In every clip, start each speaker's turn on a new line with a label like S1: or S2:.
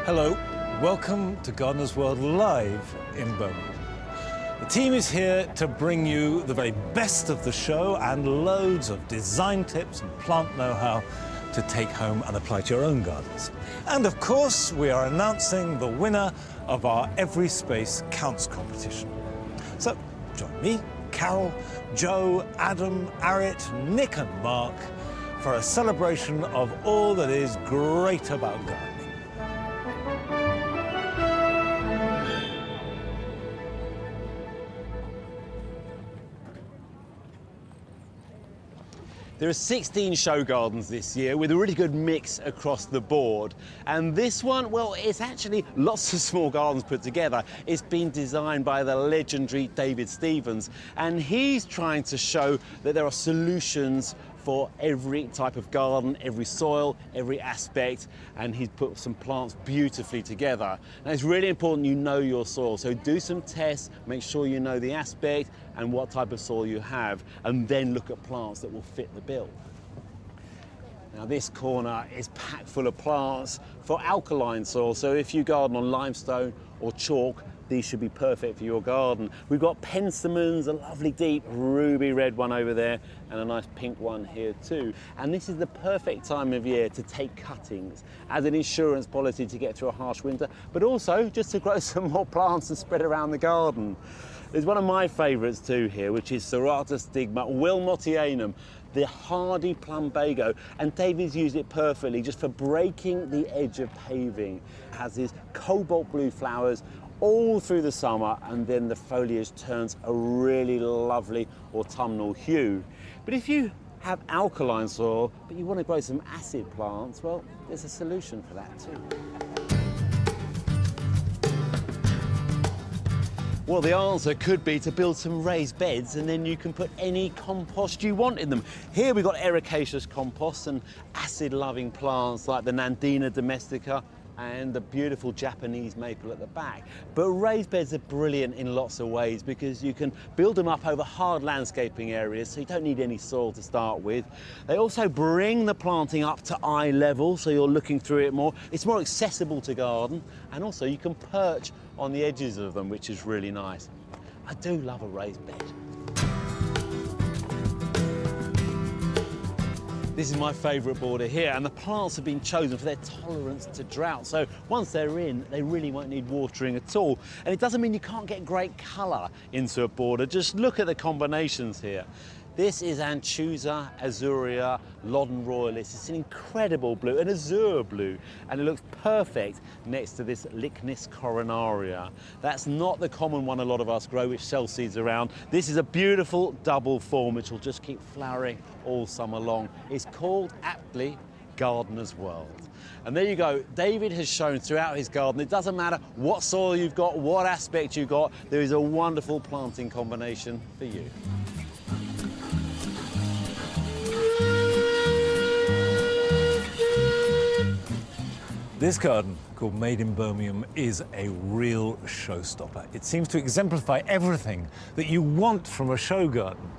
S1: Hello, welcome to Gardener's World Live in Birmingham. The team is here to bring you the very best of the show and loads of design tips and plant know-how to take home and apply to your own gardens. And of course, we are announcing the winner of our Every Space Counts competition. So join me, Carol, Joe, Adam, Arit, Nick and Mark for a celebration of all that is great about gardening.
S2: There are 16 show gardens this year with a really good mix across the board. And this one, well, it's actually lots of small gardens put together. It's been designed by the legendary David Stevens, and he's trying to show that there are solutions for every type of garden, every soil, every aspect, and he's put some plants beautifully together. Now, it's really important you know your soil, so do some tests, make sure you know the aspect and what type of soil you have, and then look at plants that will fit the bill. Now, this corner is packed full of plants for alkaline soil, so if you garden on limestone or chalk, these should be perfect for your garden. We've got penstemons, a lovely deep ruby red one over there, and a nice pink one here too. And this is the perfect time of year to take cuttings as an insurance policy to get through a harsh winter, but also just to grow some more plants and spread around the garden. There's one of my favourites too here, which is Serrata stigma wilmotianum, the hardy plumbago, and David's used it perfectly just for breaking the edge of paving. It has these cobalt blue flowers all through the summer, and then the foliage turns a really lovely autumnal hue. But if you have alkaline soil, but you want to grow some acid plants, well, there's a solution for that too. Well, the answer could be to build some raised beds, and then you can put any compost you want in them. Here we've got ericaceous compost and acid-loving plants like the Nandina domestica and the beautiful Japanese maple at the back. But raised beds are brilliant in lots of ways because you can build them up over hard landscaping areas, so you don't need any soil to start with. They also bring the planting up to eye level, so you're looking through it more. It's more accessible to garden, and also you can perch on the edges of them, which is really nice. I do love a raised bed. This is my favourite border here, and the plants have been chosen for their tolerance to drought. So once they're in, they really won't need watering at all. And it doesn't mean you can't get great colour into a border. Just look at the combinations here. This is Anchusa azurea Loddon royalist. It's an incredible blue, an azure blue, and it looks perfect next to this Lychnis coronaria. That's not the common one a lot of us grow, which sells seeds around. This is a beautiful double form, which will just keep flowering all summer long. It's called aptly Gardener's World. And there you go. David has shown throughout his garden, it doesn't matter what soil you've got, what aspect you've got, there is a wonderful planting combination for you.
S1: This garden, called Made in Birmingham, is a real showstopper. It seems to exemplify everything that you want from a show garden.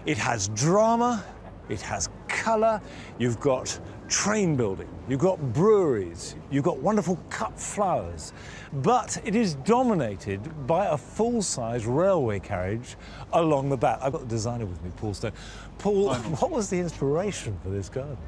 S1: It has drama, it has colour, you've got train building, you've got breweries, you've got wonderful cut flowers, but it is dominated by a full-size railway carriage along the back. I've got the designer with me, Paul Stone. Paul, what was the inspiration for this garden?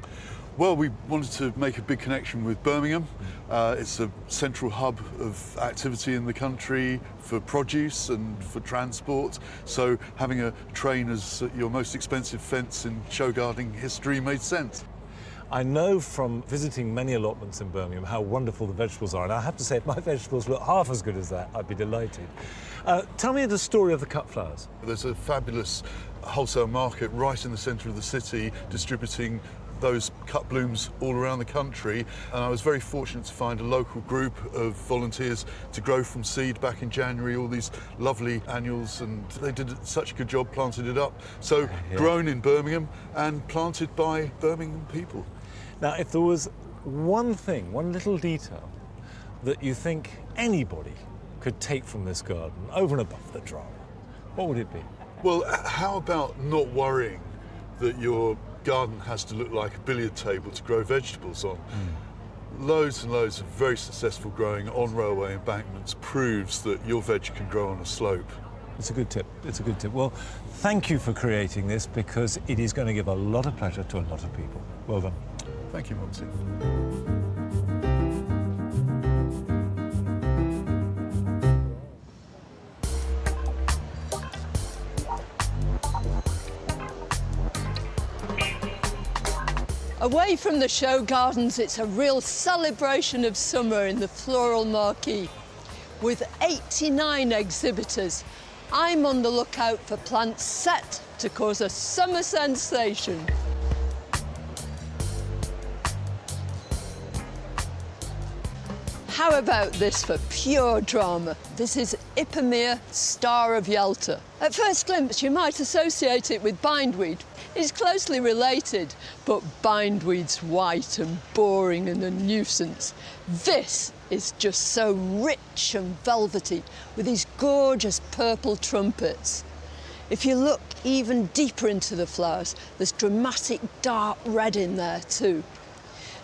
S3: Well, we wanted to make a big connection with Birmingham. It's a central hub of activity in the country for produce and for transport. So having a train as your most expensive fence in show gardening history made sense.
S1: I know from visiting many allotments in Birmingham how wonderful the vegetables are, and I have to say, if my vegetables look half as good as that, I'd be delighted. Tell me the story of the cut flowers.
S3: There's a fabulous wholesale market right in the centre of the city distributing those cut blooms all around the country, and I was very fortunate to find a local group of volunteers to grow from seed back in January all these lovely annuals, and they did such a good job, planted it up. So grown in Birmingham and planted by Birmingham people.
S1: Now, if there was one thing, one little detail that you think anybody could take from this garden over and above the drama, what would it be?
S3: Well, how about not worrying that your garden has to look like a billiard table to grow vegetables on? Loads and loads of very successful growing on railway embankments proves that your veg can grow on a slope.
S1: It's a good tip. It's a good tip. Well, thank you for creating this because it is going to give a lot of pleasure to a lot of people. Well done.
S3: Thank you, Monty.
S4: Away from the show gardens, it's a real celebration of summer in the Floral marquee. With 89 exhibitors, I'm on the lookout for plants set to cause a summer sensation. How about this for pure drama? This is Ipomoea, Star of Yalta. At first glimpse, you might associate it with bindweed. It's closely related, but bindweed's white and boring and a nuisance. This is just so rich and velvety, with these gorgeous purple trumpets. If you look even deeper into the flowers, there's dramatic dark red in there too.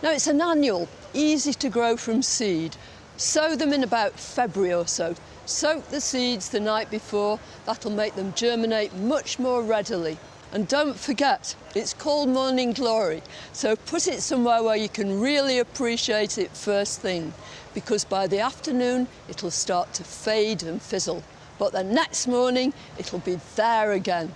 S4: Now, it's an annual, easy to grow from seed. Sow them in about February or so. Soak the seeds the night before. That'll make them germinate much more readily. And don't forget, it's called Morning Glory, so put it somewhere where you can really appreciate it first thing, because by the afternoon, it'll start to fade and fizzle. But the next morning, it'll be there again.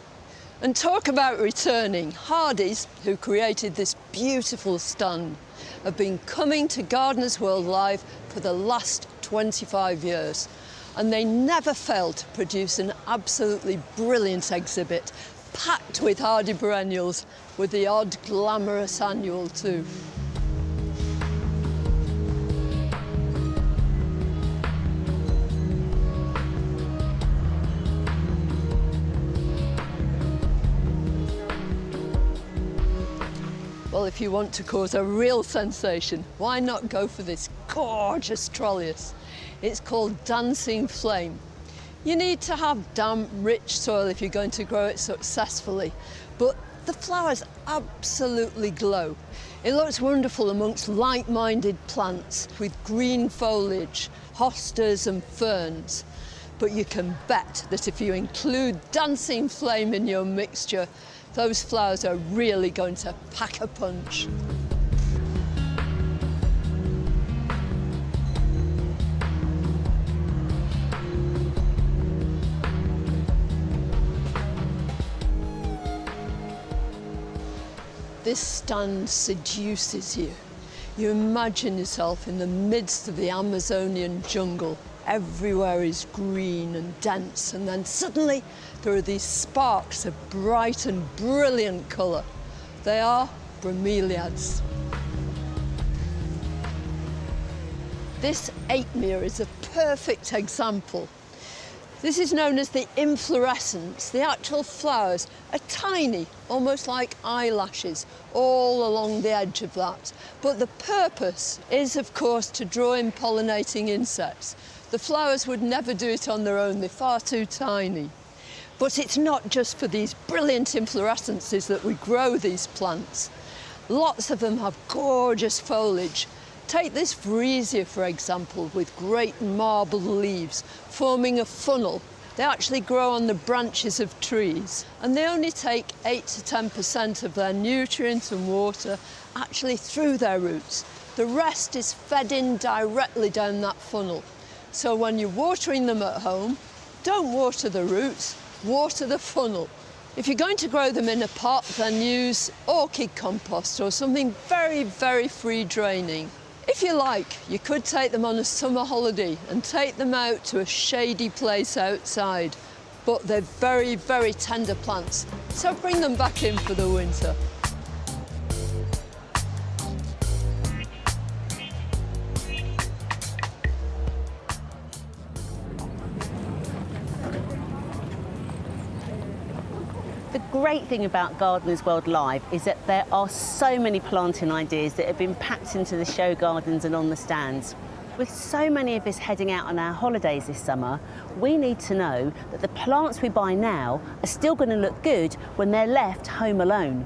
S4: And talk about returning. Hardy's, who created this beautiful stand, have been coming to Gardeners World Live for the last 25 years. And they never fail to produce an absolutely brilliant exhibit, packed with hardy perennials, with the odd glamorous annual too. Well, if you want to cause a real sensation, why not go for this gorgeous trolleus? It's called Dancing Flame. You need to have damp, rich soil if you're going to grow it successfully, but the flowers absolutely glow. It looks wonderful amongst like-minded plants with green foliage, hostas and ferns. But you can bet that if you include Dancing Flame in your mixture, those flowers are really going to pack a punch. This stand seduces you. You imagine yourself in the midst of the Amazonian jungle. Everywhere is green and dense, and then suddenly there are these sparks of bright and brilliant colour. They are bromeliads. This Ipomoea is a perfect example. This is known as the inflorescence. The actual flowers are tiny, almost like eyelashes, all along the edge of that. But the purpose is, of course, to draw in pollinating insects. The flowers would never do it on their own, they're far too tiny. But it's not just for these brilliant inflorescences that we grow these plants. Lots of them have gorgeous foliage. Take this freesia, for example, with great marbled leaves forming a funnel. They actually grow on the branches of trees, and they only take 8 to 10% of their nutrients and water actually through their roots. The rest is fed in directly down that funnel. So when you're watering them at home, don't water the roots, water the funnel. If you're going to grow them in a pot, then use orchid compost or something very, very free draining. If you like, you could take them on a summer holiday and take them out to a shady place outside. But they're very, very tender plants, so bring them back in for the winter.
S5: The great thing about Gardeners World Live is that there are so many planting ideas that have been packed into the show gardens and on the stands. With so many of us heading out on our holidays this summer, we need to know that the plants we buy now are still going to look good when they're left home alone.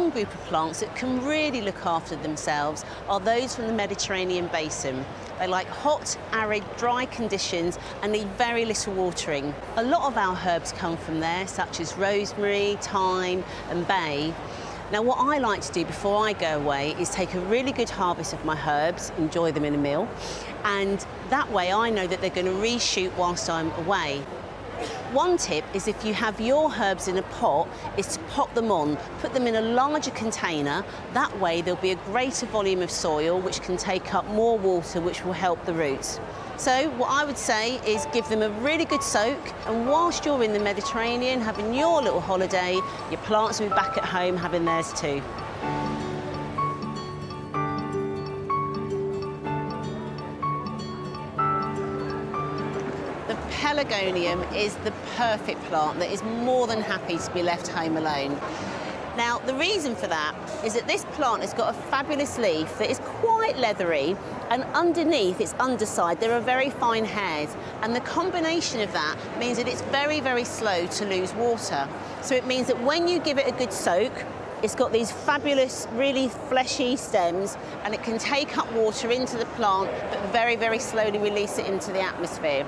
S5: one group of plants that can really look after themselves are those from the Mediterranean basin. They like hot, arid, dry conditions and need very little watering. A lot of our herbs come from there, such as rosemary, thyme and bay. Now, what I like to do before I go away is take a really good harvest of my herbs, enjoy them in a meal, and that way I know that they're going to reshoot whilst I'm away. One tip is if you have your herbs in a pot, is to pot them on, put them in a larger container. That way there'll be a greater volume of soil which can take up more water, which will help the roots. So what I would say is give them a really good soak, and whilst you're in the Mediterranean having your little holiday, your plants will be back at home having theirs too. The pelargonium is the perfect plant that is more than happy to be left home alone. Now, the reason for that is that this plant has got a fabulous leaf that is quite leathery, and underneath its underside there are very fine hairs, and the combination of that means that it's very, very slow to lose water. So it means that when you give it a good soak, it's got these fabulous, really fleshy stems, and it can take up water into the plant, but very, very slowly release it into the atmosphere.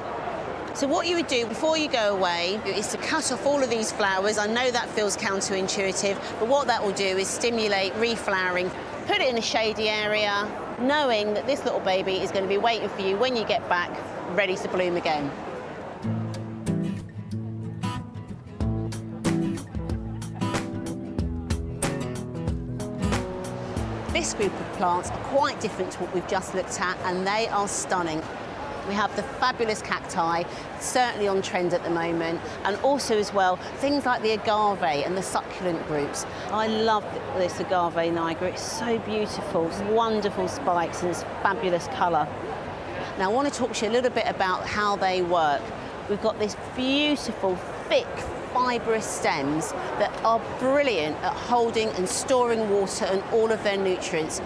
S5: So what you would do before you go away is to cut off all of these flowers. I know that feels counterintuitive, but what that will do is stimulate reflowering. Put it in a shady area, knowing that this little baby is going to be waiting for you when you get back, ready to bloom again. This group of plants are quite different to what we've just looked at, and they are stunning. We have the fabulous cacti, certainly on trend at the moment, and also as well, things like the agave and the succulent groups. I love this agave nigra, it's so beautiful, it's wonderful spikes and it's fabulous colour. Now I want to talk to you a little bit about how they work. We've got this beautiful, thick, fibrous stems that are brilliant at holding and storing water and all of their nutrients.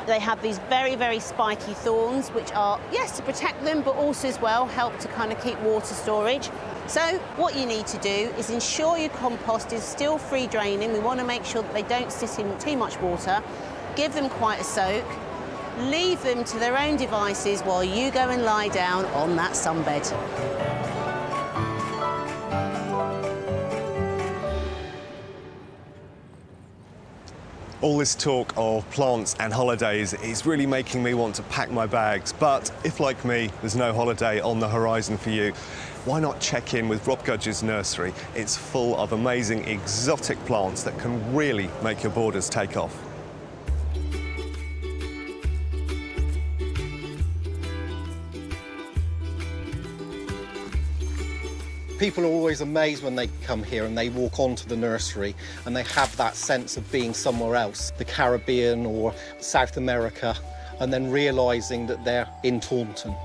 S5: They have these very, very spiky thorns, which are, yes, to protect them, but also as well help to kind of keep water storage. So what you need to do is ensure your compost is still free draining. We want to make sure that they don't sit in too much water. Give them quite a soak. Leave them to their own devices while you go and lie down on that sunbed.
S6: All this talk of plants and holidays is really making me want to pack my bags. But if, like me, there's no holiday on the horizon for you, why not check in with Rob Gudge's nursery? It's full of amazing exotic plants that can really make your borders take off.
S7: People are always amazed when they come here and they walk onto the nursery and they have that sense of being somewhere else, the Caribbean or South America, and then realising that they're in Taunton.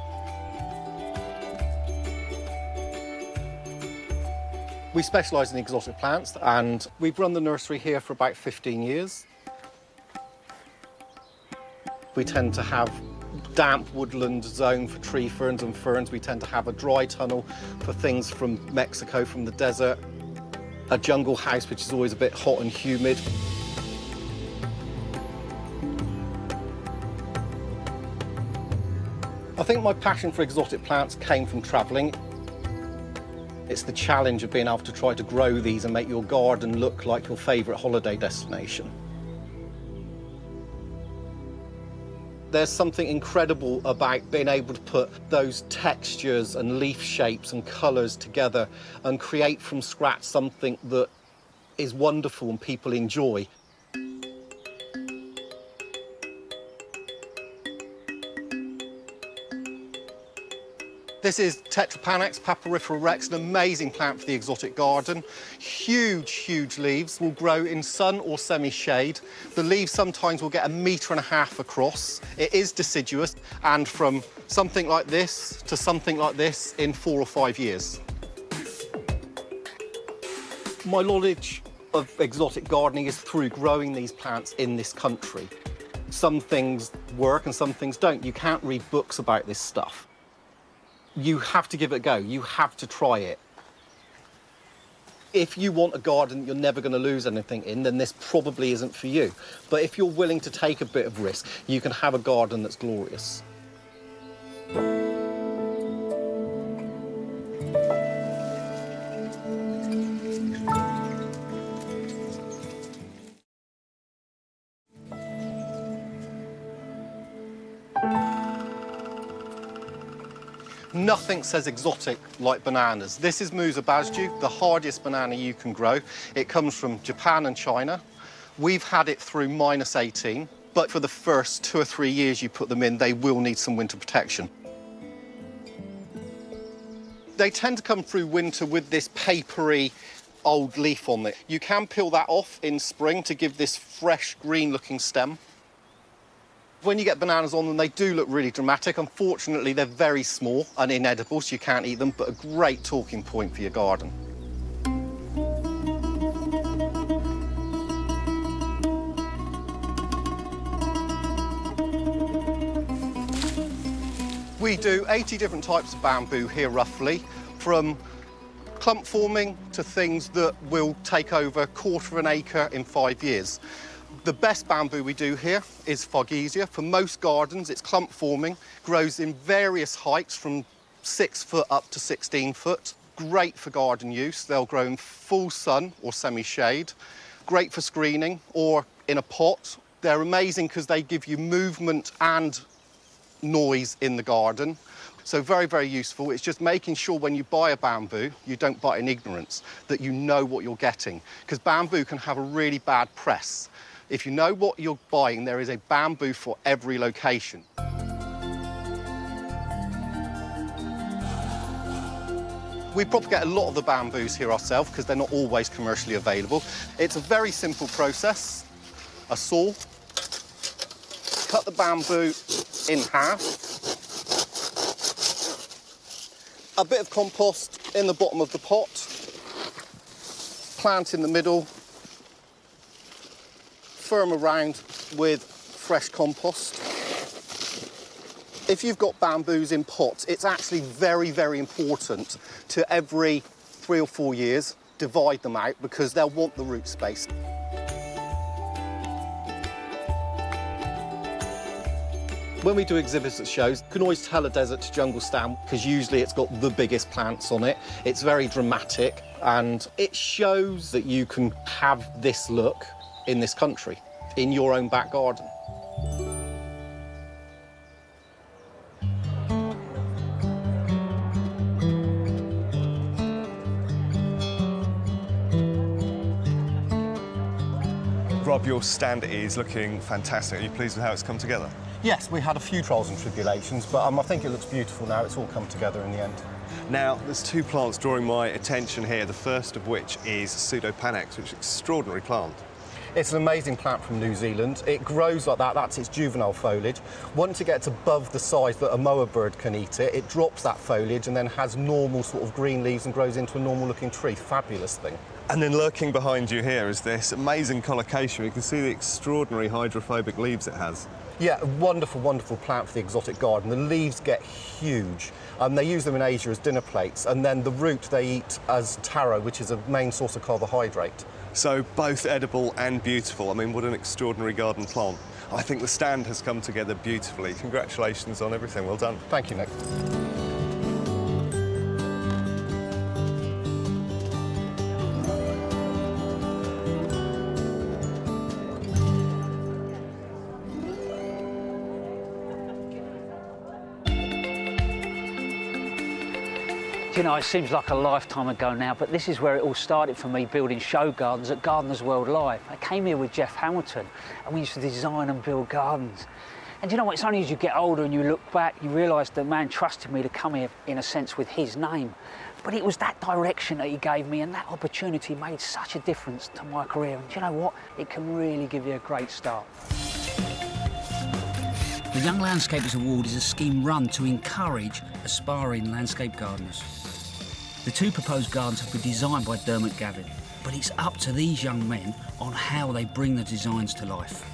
S7: We specialise in exotic plants, and we've run the nursery here for about 15 years. We tend to have damp woodland zone for tree ferns and ferns. We tend to have a dry tunnel for things from Mexico, from the desert. A jungle house, which is always a bit hot and humid. I think my passion for exotic plants came from travelling. It's the challenge of being able to try to grow these and make your garden look like your favourite holiday destination. There's something incredible about being able to put those textures and leaf shapes and colours together and create from scratch something that is wonderful and people enjoy. This is Tetrapanax papyrifera rex, an amazing plant for the exotic garden. Huge, huge leaves, will grow in sun or semi-shade. The leaves sometimes will get 1.5 meters across. It is deciduous, and from something like this to something like this in 4 or 5 years. My knowledge of exotic gardening is through growing these plants in this country. Some things work and some things don't. You can't read books about this stuff. You have to give it a go. You have to try it. If you want a garden you're never going to lose anything in, then this probably isn't for you. But if you're willing to take a bit of risk, you can have a garden that's glorious. Nothing says exotic like bananas. This is Musa Basju, the hardest banana you can grow. It comes from Japan and China. We've had it through -18, but for the first 2 or 3 years you put them in, they will need some winter protection. They tend to come through winter with this papery old leaf on it. You can peel that off in spring to give this fresh green-looking stem. When you get bananas on them, they do look really dramatic. Unfortunately, they're very small and inedible, so you can't eat them, but a great talking point for your garden. We do 80 different types of bamboo here, roughly, from clump forming to things that will take over 1/4 of an acre in 5 years. The best bamboo we do here is Fogesia. For most gardens, it's clump forming, grows in various heights from 6 foot up to 16 foot. Great for garden use. They'll grow in full sun or semi-shade. Great for screening or in a pot. They're amazing because they give you movement and noise in the garden. So very, very useful. It's just making sure when you buy a bamboo, you don't buy it in ignorance, that you know what you're getting. Because bamboo can have a really bad press. If you know what you're buying, there is a bamboo for every location. We propagate a lot of the bamboos here ourselves because they're not always commercially available. It's a very simple process. A saw, cut the bamboo in half, a bit of compost in the bottom of the pot, plant in the middle, firm around with fresh compost. If you've got bamboos in pots, it's actually very, very important to every 3 or 4 years divide them out because they'll want the root space. When we do exhibits at shows, you can always tell a desert to jungle stand because usually it's got the biggest plants on it. It's very dramatic and it shows that you can have this look in this country, in your own back garden.
S6: Rob, your stand is looking fantastic. Are you pleased with how it's come together?
S7: Yes, we had a few trials and tribulations, but I think it looks beautiful now. It's all come together in the end.
S6: Now, there's 2 plants drawing my attention here, the first of which is Pseudopanax, which is an extraordinary plant.
S7: It's an amazing plant from New Zealand. It grows like that, that's its juvenile foliage. Once it gets above the size that a moa bird can eat it, it drops that foliage and then has normal sort of green leaves and grows into a normal looking tree. Fabulous thing.
S6: And then lurking behind you here is this amazing collocation. You can see the extraordinary hydrophobic leaves it has.
S7: Yeah, a wonderful, wonderful plant for the exotic garden. The leaves get huge. They use them in Asia as dinner plates, and then the root they eat as taro, which is a main source of carbohydrate.
S6: So both edible and beautiful. I mean, what an extraordinary garden plant. I think the stand has come together beautifully. Congratulations on everything. Well done.
S7: Thank you, Nick.
S8: You know, it seems like a lifetime ago now, but this is where it all started for me, building show gardens at Gardeners World Live. I came here with Jeff Hamilton, and we used to design and build gardens. And you know what, it's only as you get older and you look back, you realise the man trusted me to come here, in a sense, with his name. But it was that direction that he gave me, and that opportunity made such a difference to my career. And you know what, it can really give you a great start.
S9: The Young Landscapers Award is a scheme run to encourage aspiring landscape gardeners. The 2 proposed gardens have been designed by Dermot Gavin, but it's up to these young men on how they bring the designs to life.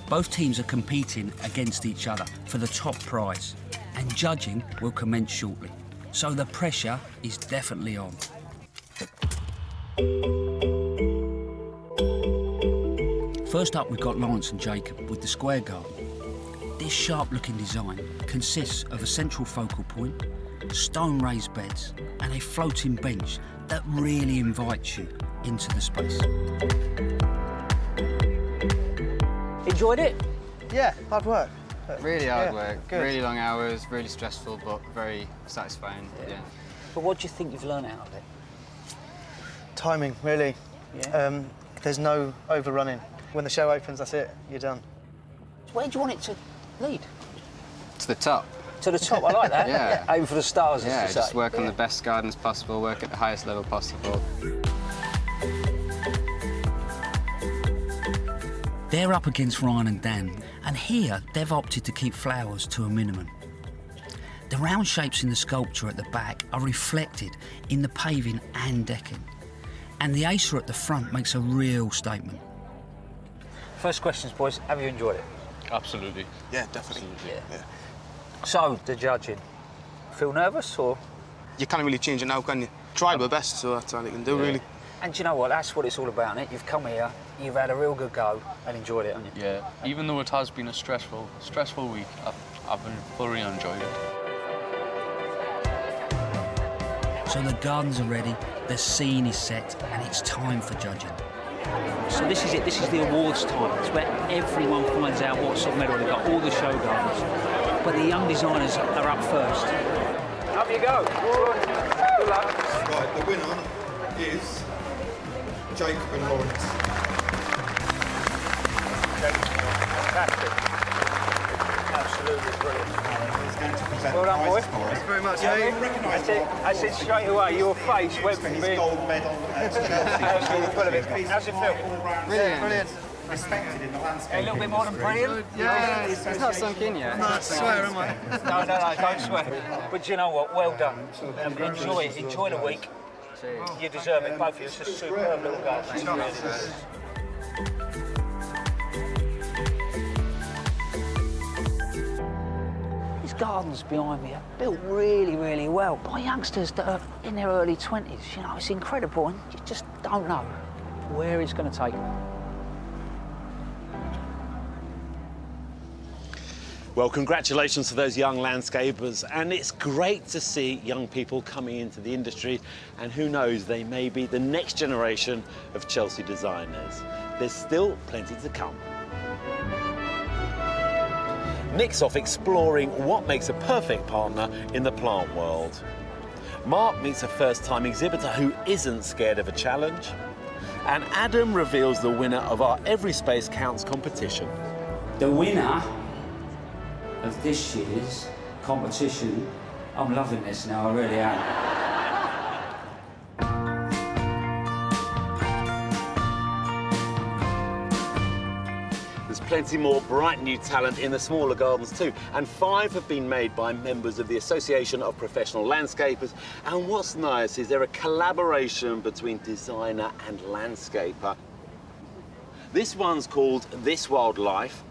S9: Both teams are competing against each other for the top prize, and judging will commence shortly. So the pressure is definitely on. First up, we've got Lawrence and Jacob with the square garden. This sharp-looking design consists of a central focal point, stone-raised beds, and a floating bench that really invites you into the space.
S8: Enjoyed it?
S10: Yeah, hard work.
S11: Really hard work,
S10: good.
S11: really long hours, really stressful, but very satisfying. Yeah.
S8: But what do you think you've learned out of it?
S10: Timing, really.
S8: Yeah.
S10: There's no overrunning. When the show opens, that's it, you're done.
S8: Where do you want it to lead?
S11: To the top.
S8: To the top, I like that.
S11: Yeah.
S8: Aim for the stars,
S11: Yeah,
S8: as you
S11: just
S8: say.
S11: work on the best gardens possible, work at the highest level possible.
S9: They're up against Ryan and Dan, and here they've opted to keep flowers to a minimum. The round shapes in the sculpture at the back are reflected in the paving and decking, and the acer at the front makes a real statement.
S8: First questions, boys. Have you enjoyed it?
S12: Absolutely.
S6: Yeah, definitely.
S8: Yeah. So, the judging. Feel nervous, or...?
S12: You can't really change it now, can you? Tried my best, so that's all you can do, really.
S8: And do you know what? That's what it's all about, innit? You've come here, you've had a real good go and enjoyed it, haven't you?
S12: Yeah, even though it has been a stressful week, I've thoroughly enjoyed it.
S9: So the gardens are ready, the scene is set, and it's time for judging.
S8: So this is it, this is the awards time. It's where everyone finds out what sort of medal they got, all the show gardens. But the young designers are up first. Up you go. Good luck.
S13: Right, the winner is Jacob and Lawrence.
S8: Fantastic. Absolutely brilliant. Well done, boy.
S10: Thanks very much,
S8: I said straight away, your face went from being...
S13: Gold medal to Chelsea.
S8: Absolutely brilliant. How's it feel?
S10: Brilliant.
S13: Respected in the landscape.
S8: A little bit more than brilliant?
S10: Yeah,
S11: It's not sunk in yet.
S10: no, I swear, am I?
S8: No, don't swear. But you know what? Well done. Enjoy it. Enjoy the week. You deserve it, both of you. It's a superb little garden. It really is. These gardens behind me are built really, really well by youngsters that are in their early 20s. You know, it's incredible, and you just don't know where it's going to take them.
S2: Well, congratulations to those young landscapers, and it's great to see young people coming into the industry, and who knows, they may be the next generation of Chelsea designers. There's still plenty to come. Nick's off exploring what makes a perfect partner in the plant world. Mark meets a first-time exhibitor who isn't scared of a challenge, and Adam reveals the winner of our Every Space Counts competition.
S14: The winner of this year's competition, I'm loving this now, I really am.
S2: There's plenty more bright new talent in the smaller gardens too, and 5 have been made by members of the Association of Professional Landscapers, and what's nice is they're a collaboration between designer and landscaper. This one's called This Wildlife.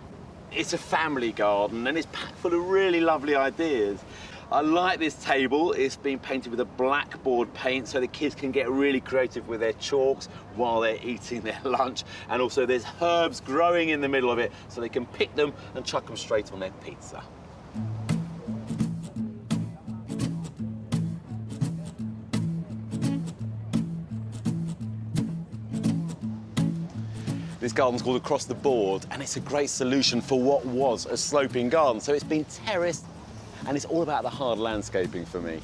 S2: It's a family garden and it's packed full of really lovely ideas. I like this table. It's been painted with a blackboard paint so the kids can get really creative with their chalks while they're eating their lunch. And also there's herbs growing in the middle of it so they can pick them and chuck them straight on their pizza. This garden's called Across the Board, and it's a great solution for what was a sloping garden. So it's been terraced, and it's all about the hard landscaping for me.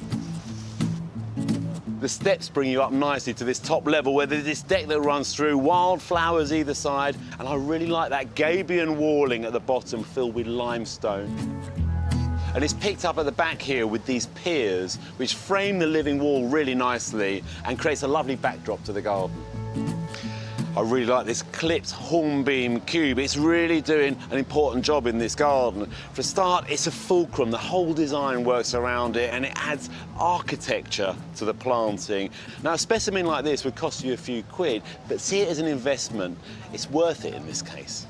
S2: The steps bring you up nicely to this top level where there's this deck that runs through, wildflowers either side, and I really like that gabion walling at the bottom filled with limestone. And it's picked up at the back here with these piers, which frame the living wall really nicely and creates a lovely backdrop to the garden. I really like this clipped hornbeam cube. It's really doing an important job in this garden. For a start, it's a fulcrum. The whole design works around it and it adds architecture to the planting. Now, a specimen like this would cost you a few quid, but see it as an investment. It's worth it in this case.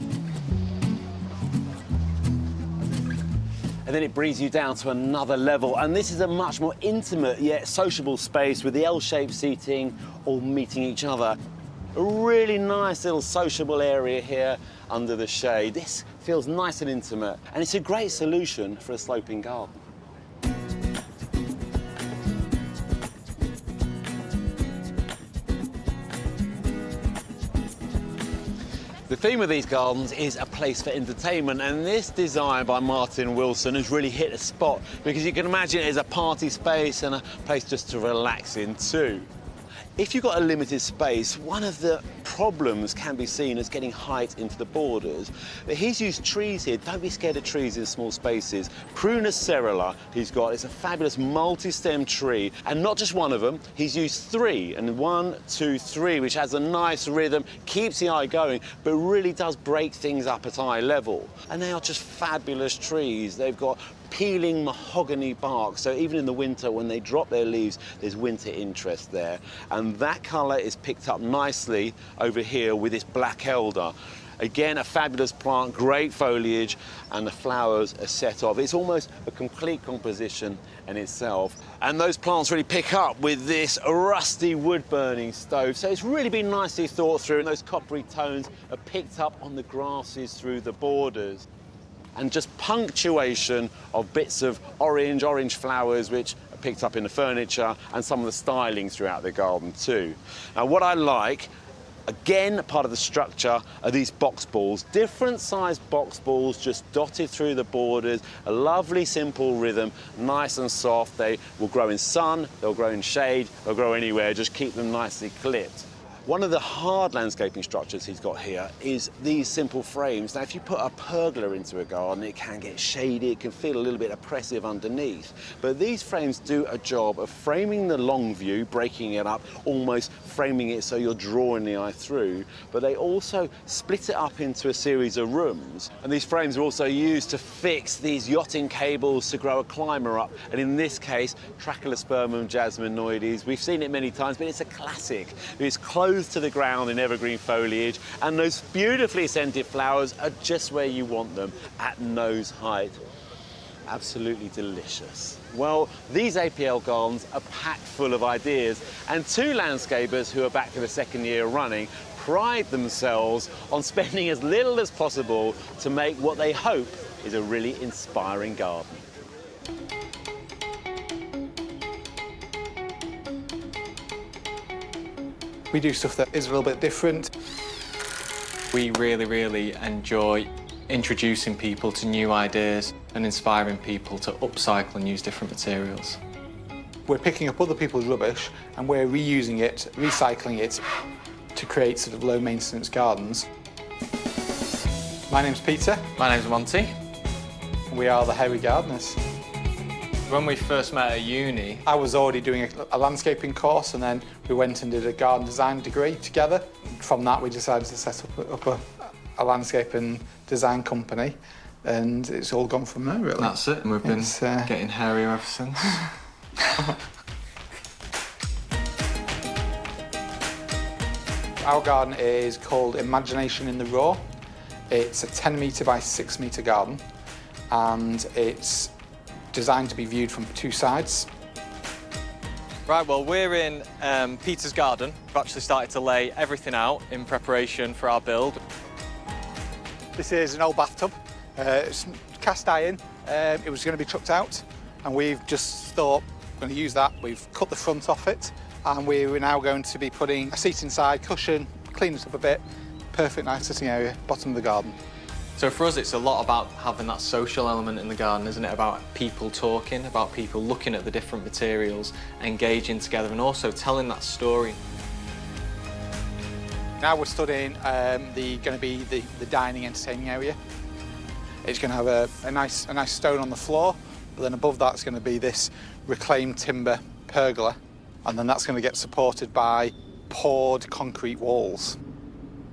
S2: and then it brings you down to another level. And this is a much more intimate yet sociable space with the L-shaped seating all meeting each other. A really nice little sociable area here under the shade. This feels nice and intimate, and it's a great solution for a sloping garden. The theme of these gardens is a place for entertainment, and this design by Martin Wilson has really hit a spot, because you can imagine it as a party space and a place just to relax in too. If you've got a limited space, one of the problems can be seen as getting height into the borders. But he's used trees here. Don't be scared of trees in small spaces. Prunus cerula he's got is a fabulous multi-stem tree, and not just one of them. He's used 3, and 1, 2, 3, which has a nice rhythm, keeps the eye going, but really does break things up at eye level. And they are just fabulous trees. They've got peeling mahogany bark, so even in the winter when they drop their leaves, there's winter interest there. And that colour is picked up nicely over here with this black elder. Again, a fabulous plant, great foliage, and the flowers are set off. It's almost a complete composition in itself. And those plants really pick up with this rusty wood-burning stove. So it's really been nicely thought through, and those coppery tones are picked up on the grasses through the borders. And just punctuation of bits of orange flowers, which are picked up in the furniture, and some of the styling throughout the garden too. Now, what I like, again, part of the structure, are these box balls. Different sized box balls just dotted through the borders, a lovely simple rhythm, nice and soft. They will grow in sun, they'll grow in shade, they'll grow anywhere, just keep them nicely clipped. One of the hard landscaping structures he's got here is these simple frames. Now, if you put a pergola into a garden, it can get shady, it can feel a little bit oppressive underneath. But these frames do a job of framing the long view, breaking it up, almost framing it so you're drawing the eye through. But they also split it up into a series of rooms. And these frames are also used to fix these yachting cables to grow a climber up. And in this case, Trachelospermum jasminoides. We've seen it many times, but it's a classic. It's close to the ground in evergreen foliage, and those beautifully scented flowers are just where you want them, at nose height. Absolutely delicious. Well, these APL gardens are packed full of ideas, and 2 landscapers who are back for the 2nd year running pride themselves on spending as little as possible to make what they hope is a really inspiring garden.
S15: We do stuff that is a little bit different.
S16: We really enjoy introducing people to new ideas and inspiring people to upcycle and use different materials.
S15: We're picking up other people's rubbish and we're reusing it, recycling it to create sort of low-maintenance gardens. My name's Peter.
S16: My name's Monty.
S15: We are the Hairy Gardeners.
S16: When we first met at uni,
S15: I was already doing a landscaping course, and then we went and did a garden design degree together. From that, we decided to set up a landscape and design company, and it's all gone from there, really.
S16: That's it, and we've been getting hairier ever since.
S15: Our garden is called Imagination in the Raw. It's a 10 metre by 6 metre garden, and it's designed to be viewed from 2 sides.
S16: Right, well, we're in Peter's garden. We've actually started to lay everything out in preparation for our build.
S15: This is an old bathtub. It's cast iron. It was going to be chucked out, and we've just thought we're going to use that. We've cut the front off it, and we're now going to be putting a seat inside, cushion, clean it up a bit. Perfect nice sitting area, bottom of the garden.
S16: So for us, it's a lot about having that social element in the garden, isn't it? About people talking, about people looking at the different materials, engaging together, and also telling that story.
S15: Now we're studying going to be the dining entertaining area. It's going to have a nice stone on the floor, but then above that's going to be this reclaimed timber pergola, and then that's going to get supported by poured concrete walls.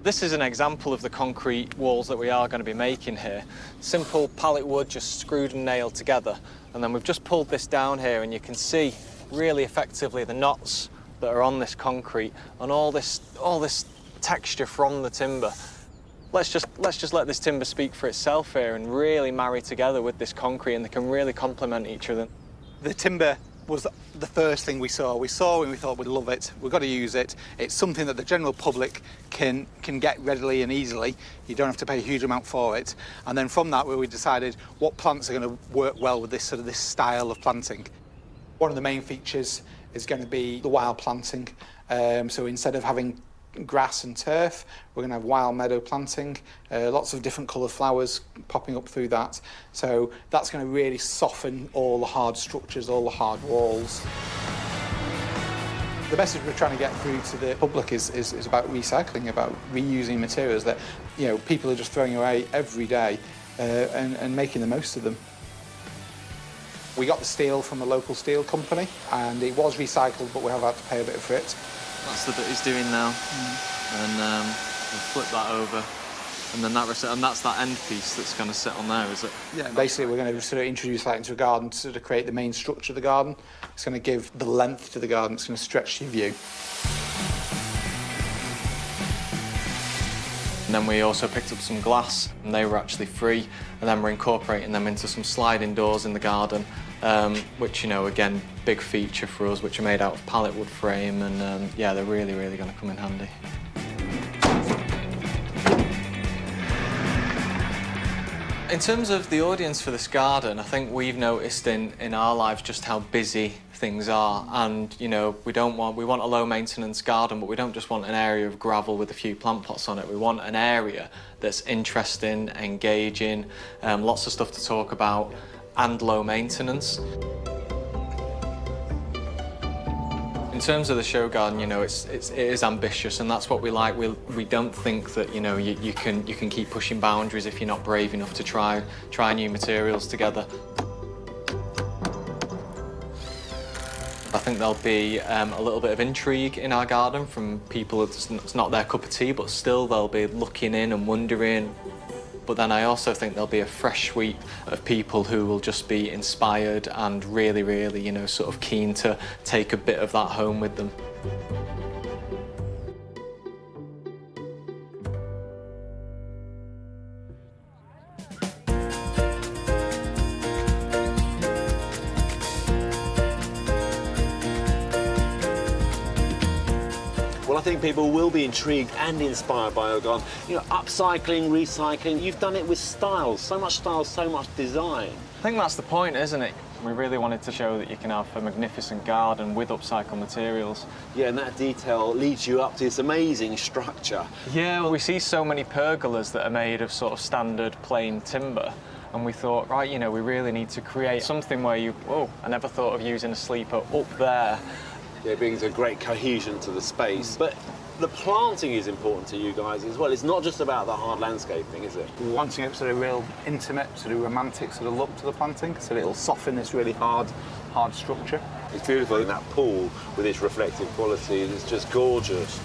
S16: This is an example of the concrete walls that we are going to be making here. Simple pallet wood just screwed and nailed together. And then we've just pulled this down here, and you can see really effectively the knots that are on this concrete and all this texture from the timber. let's just let this timber speak for itself here and really marry together with this concrete, and they can really complement each other.
S15: The timber was the first thing we saw. We saw and we thought we'd love it. We've got to use it. It's something that the general public can get readily and easily. You don't have to pay a huge amount for it. And then from that, we decided what plants are going to work well with this style of planting. One of the main features is going to be the wild planting. So instead of having grass and turf, we're going to have wild meadow planting, lots of different coloured flowers popping up through that. So that's going to really soften all the hard structures, all the hard walls. The message we're trying to get through to the public is about recycling, about reusing materials that, you know, people are just throwing away every day, and making the most of them. We got the steel from a local steel company, and it was recycled, but we have had to pay a bit for it.
S16: That's the bit he's doing now, and we'll flip that over, and then that's that end piece that's going to sit on there, is it?
S15: Yeah. Basically, we're going to sort of introduce that into a garden to sort of create the main structure of the garden. It's going to give the length to the garden. It's going to stretch your view.
S16: And then we also picked up some glass, and they were actually free, and then we're incorporating them into some sliding doors in the garden, which, you know, again, big feature for us, which are made out of pallet wood frame, and yeah, they're really, really going to come in handy. In terms of the audience for this garden, I think we've noticed in our lives just how busy things are, and you know, we want a low maintenance garden, but we don't just want an area of gravel with a few plant pots on it. We want an area that's interesting, engaging, lots of stuff to talk about, and low maintenance. In terms of the show garden, you know, it is ambitious, and that's what we like. We don't think that, you know, you can keep pushing boundaries if you're not brave enough to try new materials together. I think there'll be a little bit of intrigue in our garden from people. It's not their cup of tea, but still they'll be looking in and wondering. But then I also think there'll be a fresh sweep of people who will just be inspired and really, really, you know, sort of keen to take a bit of that home with them.
S17: Well, I think people will be intrigued and inspired by your garden. You know, upcycling, recycling, you've done it with style, so much design.
S16: I think that's the point, isn't it? We really wanted to show that you can have a magnificent garden with upcycled materials.
S17: Yeah, and that detail leads you up to this amazing structure.
S16: Yeah, well, we see so many pergolas that are made of sort of standard plain timber, and we thought, right, you know, we really need to create something where I never thought of using a sleeper up there.
S17: Yeah, it brings a great cohesion to the space. But the planting is important to you guys as well. It's not just about the hard landscaping, is it?
S15: We're wanting a sort of real intimate, sort of romantic sort of look to the planting, so it'll soften this really hard structure.
S17: It's beautiful, and that pool with its reflective qualities is just gorgeous.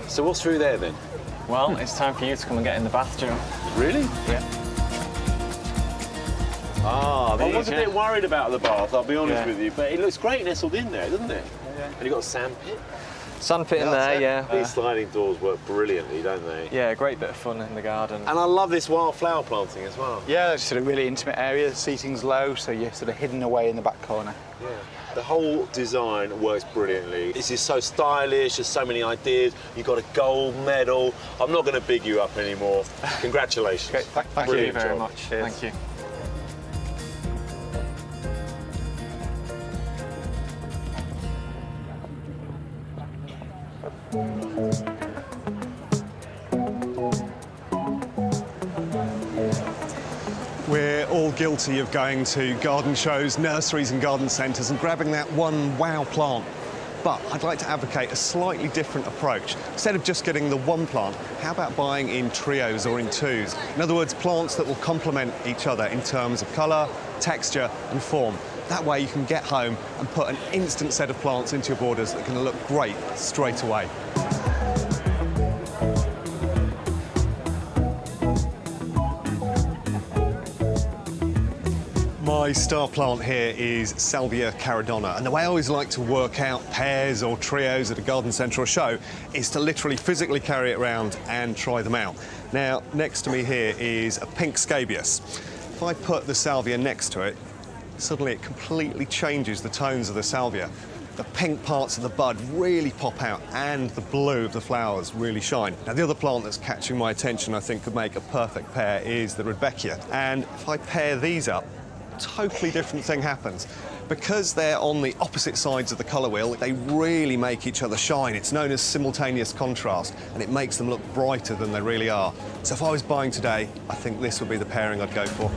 S17: So what's through there then?
S16: Well, it's time for you to come and get in the bath, Joe.
S17: Really?
S16: Yeah.
S17: I was a bit worried about the bath, I'll be honest
S16: Yeah.
S17: with you, but it looks great nestled in there, doesn't it? Yeah. And you've got a sand pit.
S16: Sand pit in there, yeah.
S17: These sliding doors work brilliantly, don't they?
S16: Yeah, great bit of fun in the garden.
S17: And I love this wildflower planting as well.
S15: Yeah, it's sort of really intimate area. The seating's low, so you're sort of hidden away in the back corner.
S17: Yeah. The whole design works brilliantly. This is so stylish, there's so many ideas. You've got a gold medal. I'm not going to big you up anymore. Congratulations.
S15: Okay, thank you
S16: very much.
S15: Cheers.
S16: Thank you.
S6: We're all guilty of going to garden shows, nurseries and garden centres and grabbing that one wow plant. But I'd like to advocate a slightly different approach. Instead of just getting the one plant, how about buying in trios or in twos? In other words, plants that will complement each other in terms of colour, texture and form. That way you can get home and put an instant set of plants into your borders that can look great straight away.
S1: My
S6: My star plant here is Salvia caradonna, and the way I always like to work out pairs or trios at a garden centre or show is to literally physically carry it around and try them out. Now, next to me here is a pink scabious. If I put the salvia next to it, suddenly it completely changes the tones of the salvia. The pink parts of the bud really pop out and the blue of the flowers really shine. Now, the other plant that's catching my attention, I think could make a perfect pair, is the Rudbeckia. And if I pair these up, a totally different thing happens. Because they're on the opposite sides of the colour wheel, they really make each other shine. It's known as simultaneous contrast, and it makes them look brighter than they really are. So if I was buying today, I think this would be the pairing I'd go for.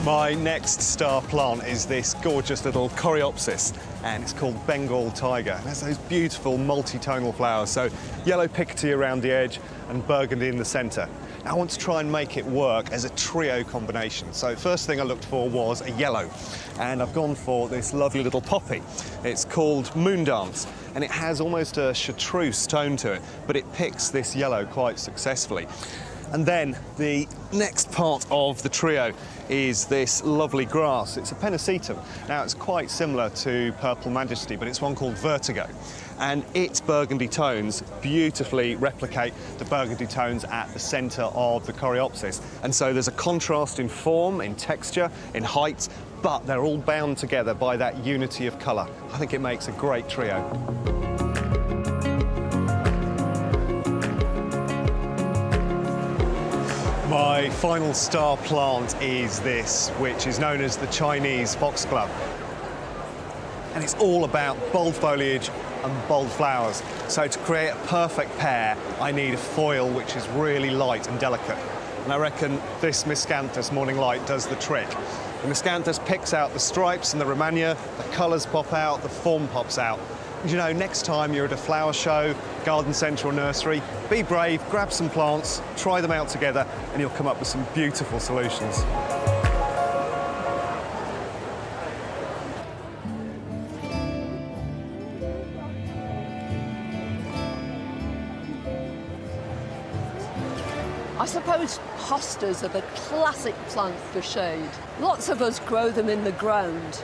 S6: My next star plant is this gorgeous little coreopsis, and it's called Bengal Tiger. It has those beautiful multi-tonal flowers, so yellow picotee around the edge and burgundy in the centre. Now, I want to try and make it work as a trio combination. So first thing I looked for was a yellow, and I've gone for this lovely little poppy. It's called Moon Dance, and it has almost a chartreuse tone to it, but it picks this yellow quite successfully. And then the next part of the trio is this lovely grass. It's a pennisetum. Now, it's quite similar to Purple Majesty, but it's one called Vertigo. And its burgundy tones beautifully replicate the burgundy tones at the centre of the coreopsis. And so there's a contrast in form, in texture, in height, but they're all bound together by that unity of colour. I think it makes a great trio. My final star plant is this, which is known as the Chinese foxglove. And it's all about bold foliage and bold flowers. So to create a perfect pair, I need a foil which is really light and delicate. And I reckon this Miscanthus Morning Light does the trick. The Miscanthus picks out the stripes and the Romagna, the colours pop out, the form pops out. And you know, next time you're at a flower show, garden centre or nursery, be brave, grab some plants, try them out together, and you'll come up with some beautiful solutions.
S4: I suppose hostas are the classic plant for shade. Lots of us grow them in the ground,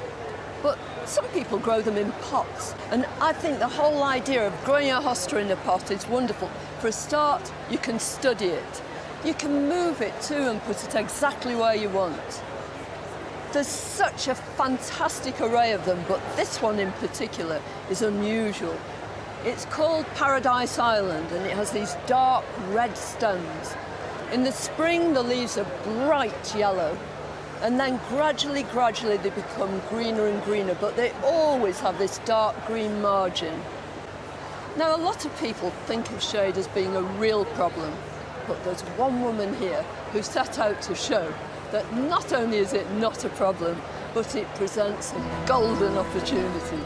S4: but some people grow them in pots. And I think the whole idea of growing a hosta in a pot is wonderful. For a start, you can study it. You can move it too and put it exactly where you want. There's such a fantastic array of them, but this one in particular is unusual. It's called Paradise Island, and it has these dark red stems. In the spring, the leaves are bright yellow, and then gradually they become greener and greener, but they always have this dark green margin. Now, a lot of people think of shade as being a real problem, but there's one woman here who set out to show that not only is it not a problem, but it presents a golden opportunity.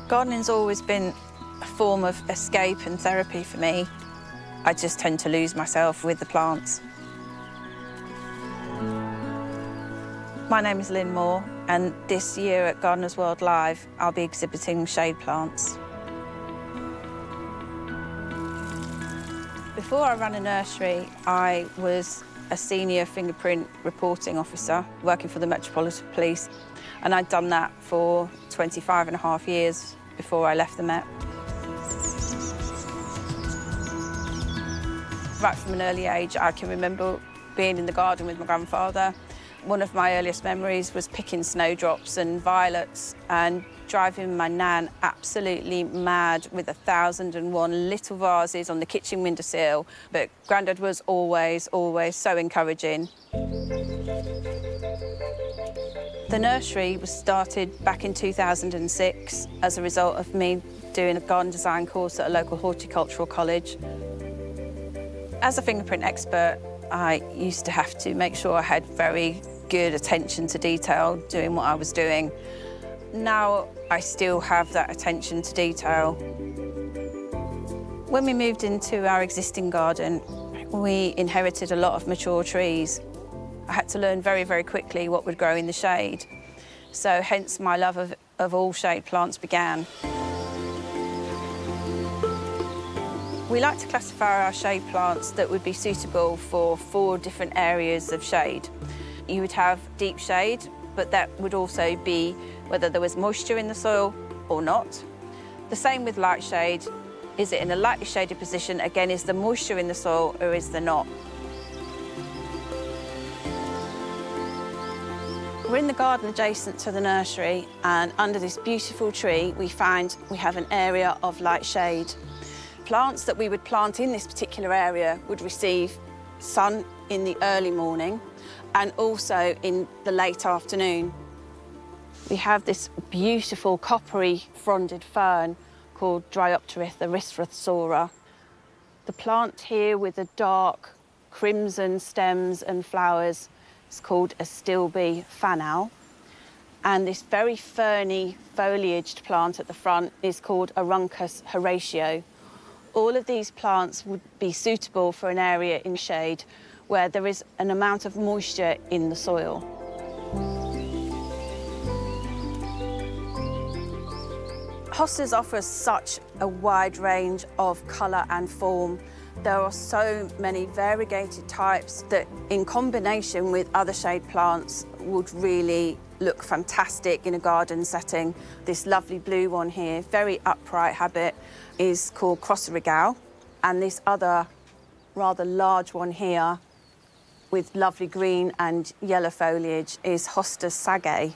S18: Gardening's always been a form of escape and therapy for me. I just tend to lose myself with the plants. My name is Lynn Moore, and this year at Gardeners World Live, I'll be exhibiting shade plants. Before I ran a nursery, I was a senior fingerprint reporting officer working for the Metropolitan Police, and I'd done that for 25.5 years before I left the Met. Right from an early age, I can remember being in the garden with my grandfather. One of my earliest memories was picking snowdrops and violets and driving my nan absolutely mad with 1,001 little vases on the kitchen windowsill. But Grandad was always so encouraging. The nursery was started back in 2006 as a result of me doing a garden design course at a local horticultural college. As a fingerprint expert, I used to have to make sure I had very good attention to detail doing what I was doing. Now I still have that attention to detail. When we moved into our existing garden, we inherited a lot of mature trees. I had to learn very quickly what would grow in the shade. So hence my love of all shade plants began. We like to classify our shade plants that would be suitable for 4 different areas of shade. You would have deep shade, but that would also be whether there was moisture in the soil or not. The same with light shade. Is it in a lightly shaded position? Again, is there moisture in the soil or is there not? We're in the garden adjacent to the nursery, and under this beautiful tree, we have an area of light shade. Plants that we would plant in this particular area would receive sun in the early morning and also in the late afternoon. We have this beautiful coppery fronded fern called Dryopteris erythrosaura. The plant here with the dark crimson stems and flowers is called a stilby fanal. And this very ferny foliaged plant at the front is called Aruncus horatio. All of these plants would be suitable for an area in shade where there is an amount of moisture in the soil. Hostas offer such a wide range of colour and form. There are so many variegated types that in combination with other shade plants would really look fantastic in a garden setting. This lovely blue one here, very upright habit, is called Crosserigal, and this other rather large one here with lovely green and yellow foliage is Hostas sagae.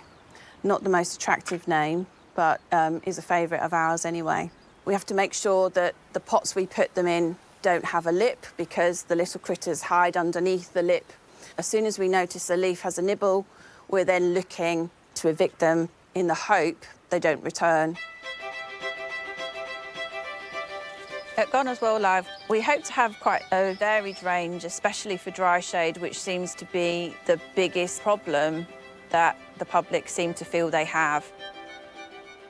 S18: Not the most attractive name, but is a favourite of ours anyway. We have to make sure that the pots we put them in don't have a lip because the little critters hide underneath the lip. As soon as we notice a leaf has a nibble, we're then looking to evict them in the hope they don't return. At Gardeners World Live, we hope to have quite a varied range, especially for dry shade, which seems to be the biggest problem that the public seem to feel they have.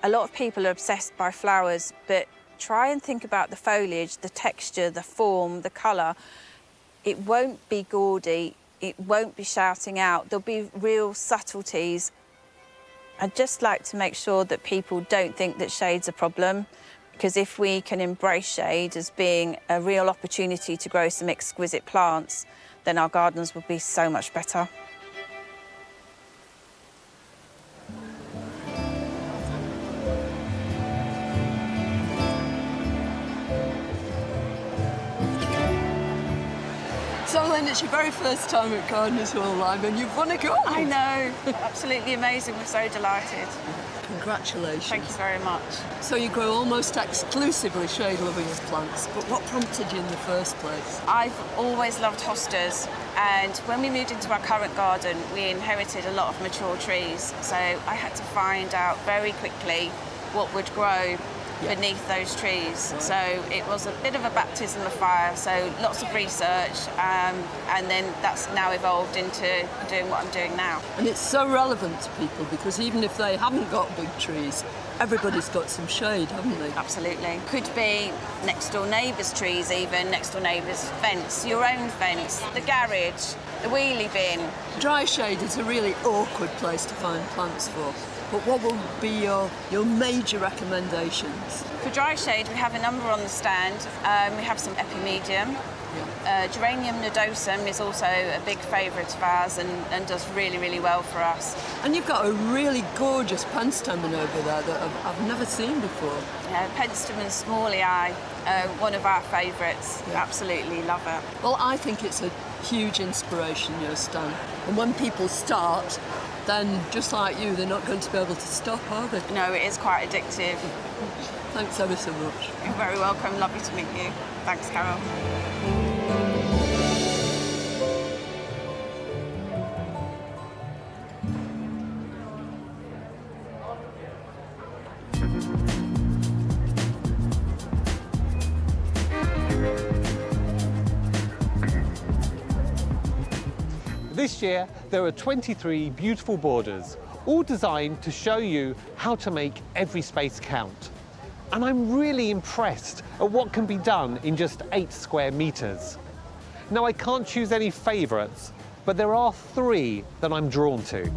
S18: A lot of people are obsessed by flowers, but try and think about the foliage, the texture, the form, the colour. It won't be gaudy, it won't be shouting out, there'll be real subtleties. I'd just like to make sure that people don't think that shade's a problem, because if we can embrace shade as being a real opportunity to grow some exquisite plants, then our gardens will be so much better.
S4: So, Lynn, it's your very first time at Gardeners World Live and you've won a gold.
S18: I know. Absolutely amazing. We're so delighted.
S4: Congratulations.
S18: Thank you very much.
S4: So you grow almost exclusively shade-loving plants, but what prompted you in the first place?
S18: I've always loved hostas, and when we moved into our current garden, we inherited a lot of mature trees. So I had to find out very quickly what would grow beneath those trees. Right. So it was a bit of a baptism of fire, so lots of research, and then that's now evolved into doing what I'm doing now.
S4: And it's so relevant to people because even if they haven't got big trees, everybody's got some shade, haven't they?
S18: Absolutely. Could be next door neighbours' trees even, next door neighbours' fence, your own fence, the garage, the wheelie bin.
S4: Dry shade is a really awkward place to find plants for. But what will be your major recommendations?
S18: For dry shade, we have a number on the stand. We have some epimedium. Geranium nodosum is also a big favourite of ours and does really, really well for us.
S4: And you've got a really gorgeous penstemon over there that I've never seen before.
S18: Yeah, penstemon smallii, one of our favourites. Yeah. Absolutely love it.
S4: Well, I think it's a huge inspiration, your stand. And when people start, then just like you, they're not going to be able to stop, are they?
S18: No, it is quite addictive.
S4: Thanks ever so much.
S18: You're very welcome. Lovely to meet you. Thanks, Carol.
S2: This year, there are 23 beautiful borders, all designed to show you how to make every space count. And I'm really impressed at what can be done in just 8 square meters. Now, I can't choose any favourites, but there are 3 that I'm drawn to.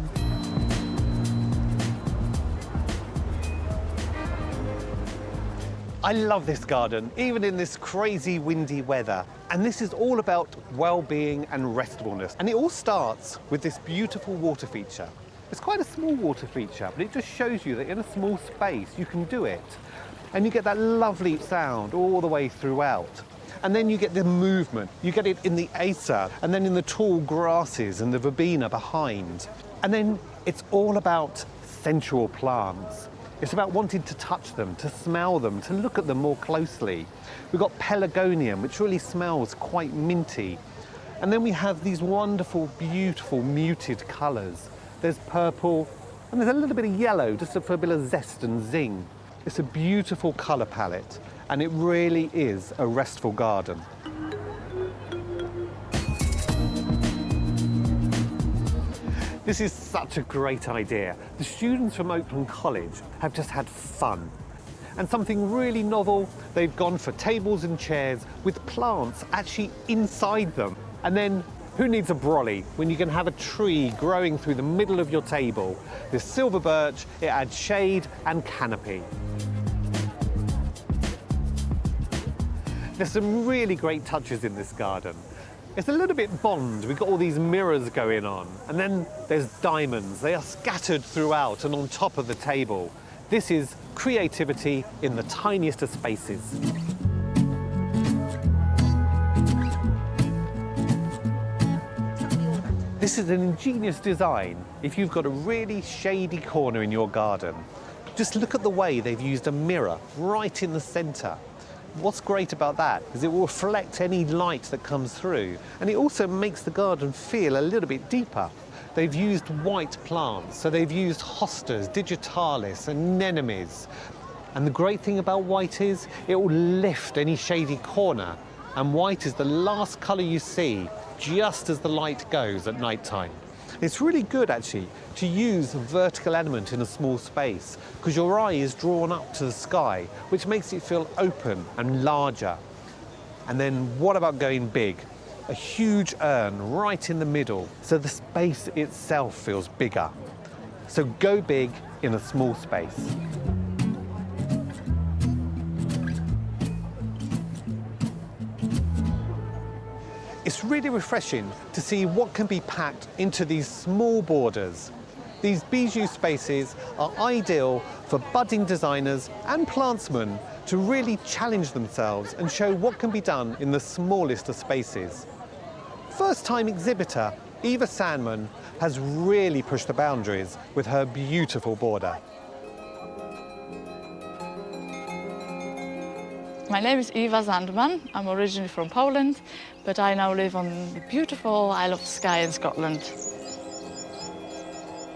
S19: I love this garden, even in this crazy windy weather. And this is all about well-being and restfulness. And it all starts with this beautiful water feature. It's quite a small water feature, but it just shows you that in a small space you can do it. And you get that lovely sound all the way throughout. And then you get the movement. You get it in the acer, and then in the tall grasses and the verbena behind. And then it's all about sensual plants. It's about wanting to touch them, to smell them, to look at them more closely. We've got pelargonium, which really smells quite minty. And then we have these wonderful, beautiful, muted colours. There's purple, and there's a little bit of yellow, just for a bit of zest and zing. It's a beautiful colour palette, and it really is a restful garden. This is such a great idea. The students from Oakland College have just had fun. And something really novel, they've gone for tables and chairs with plants actually inside them. And then, who needs a brolly when you can have a tree growing through the middle of your table? This silver birch, it adds shade and canopy. There's some really great touches in this garden. It's a little bit Bond. We've got all these mirrors going on. And then there's diamonds. They are scattered throughout and on top of the table. This is creativity in the tiniest of spaces. This is an ingenious design if you've got a really shady corner in your garden. Just look at the way they've used a mirror right in the centre. What's great about that is it will reflect any light that comes through, and it also makes the garden feel a little bit deeper. They've used white plants, so they've used hostas, digitalis and anemones. And the great thing about white is it will lift any shady corner, and white is the last colour you see just as the light goes at night time. It's really good actually to use a vertical element in a small space because your eye is drawn up to the sky, which makes it feel open and larger. And then what about going big? A huge urn right in the middle, so the space itself feels bigger. So go big in a small space. It's really refreshing to see what can be packed into these small borders. These bijou spaces are ideal for budding designers and plantsmen to really challenge themselves and show what can be done in the smallest of spaces. First-time exhibitor Eva Sandman has really pushed the boundaries with her beautiful border.
S20: My name is Eva Sandman. I'm originally from Poland, but I now live on the beautiful Isle of Skye in Scotland.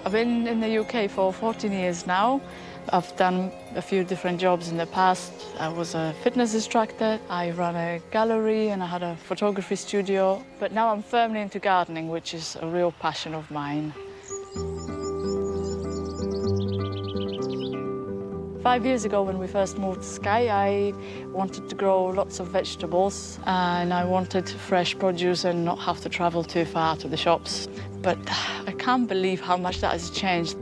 S20: I've been in the UK for 14 years now. I've done a few different jobs in the past. I was a fitness instructor, I ran a gallery, and I had a photography studio. But now I'm firmly into gardening, which is a real passion of mine. 5 years ago, when we first moved to Skye, I wanted to grow lots of vegetables, and I wanted fresh produce and not have to travel too far to the shops. But I can't believe how much that has changed.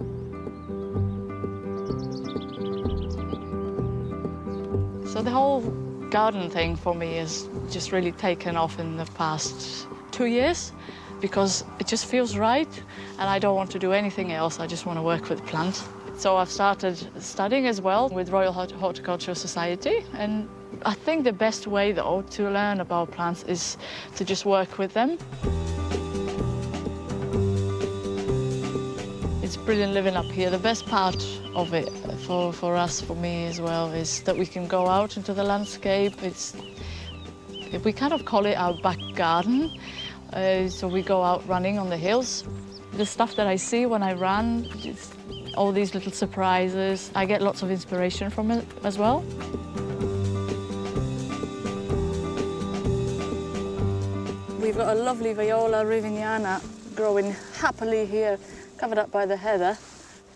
S20: So the whole garden thing for me has just really taken off in the past 2 years because it just feels right, and I don't want to do anything else. I just want to work with plants. So I've started studying as well with Royal Horticultural Society, and I think the best way, though, to learn about plants is to just work with them. It's brilliant living up here. The best part of it for us, for me as well, is that we can go out into the landscape. We kind of call it our back garden. So we go out running on the hills. The stuff that I see when I run, it's all these little surprises. I get lots of inspiration from it as well. We've got a lovely Viola rivignana growing happily here, covered up by the heather.